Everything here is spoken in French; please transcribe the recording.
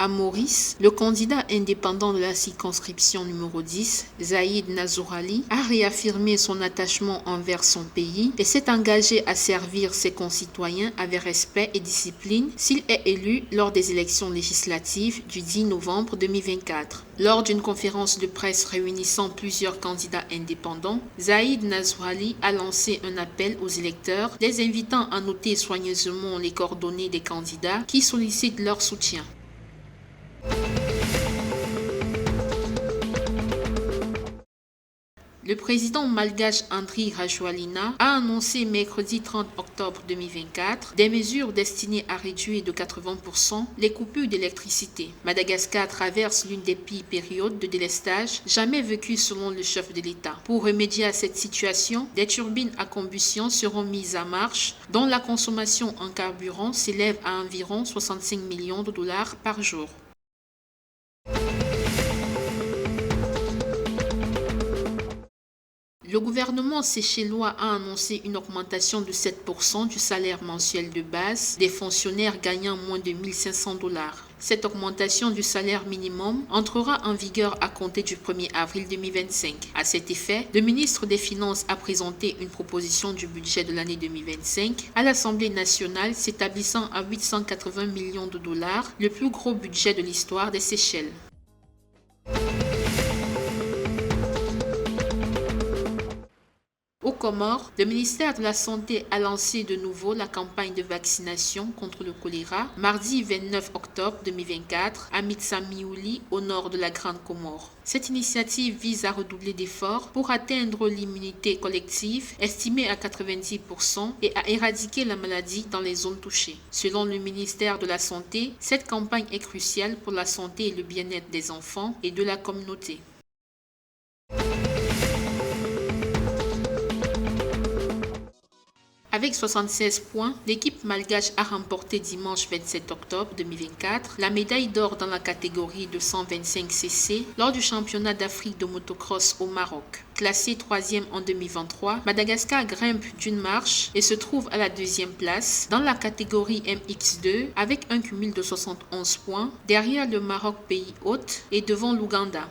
À Maurice, le candidat indépendant de la circonscription numéro 10, Zaïd Nazourali, a réaffirmé son attachement envers son pays et s'est engagé à servir ses concitoyens avec respect et discipline s'il est élu lors des élections législatives du 10 novembre 2024. Lors d'une conférence de presse réunissant plusieurs candidats indépendants, Zaïd Nazourali a lancé un appel aux électeurs, les invitant à noter soigneusement les coordonnées des candidats qui sollicitent leur soutien. Le président malgache Andry Rajoelina a annoncé mercredi 30 octobre 2024 des mesures destinées à réduire de 80% les coupures d'électricité. Madagascar traverse l'une des pires périodes de délestage jamais vécues selon le chef de l'État. Pour remédier à cette situation, des turbines à combustion seront mises en marche, dont la consommation en carburant s'élève à environ 65 millions de dollars par jour. Le gouvernement séchellois a annoncé une augmentation de 7% du salaire mensuel de base des fonctionnaires gagnant moins de 1 500 $. Cette augmentation du salaire minimum entrera en vigueur à compter du 1er avril 2025. À cet effet, le ministre des Finances a présenté une proposition du budget de l'année 2025 à l'Assemblée nationale s'établissant à 880 millions de dollars, le plus gros budget de l'histoire des Seychelles. Aux Comores, le ministère de la Santé a lancé de nouveau la campagne de vaccination contre le choléra mardi 29 octobre 2024 à Mitsamiouli, au nord de la Grande Comore. Cette initiative vise à redoubler d'efforts pour atteindre l'immunité collective estimée à 90% et à éradiquer la maladie dans les zones touchées. Selon le ministère de la Santé, cette campagne est cruciale pour la santé et le bien-être des enfants et de la communauté. Avec 76 points, l'équipe malgache a remporté dimanche 27 octobre 2024 la médaille d'or dans la catégorie de 125 cc lors du championnat d'Afrique de motocross au Maroc. Classé 3e en 2023, Madagascar grimpe d'une marche et se trouve à la 2e place dans la catégorie MX2 avec un cumul de 71 points derrière le Maroc pays hôte et devant l'Ouganda.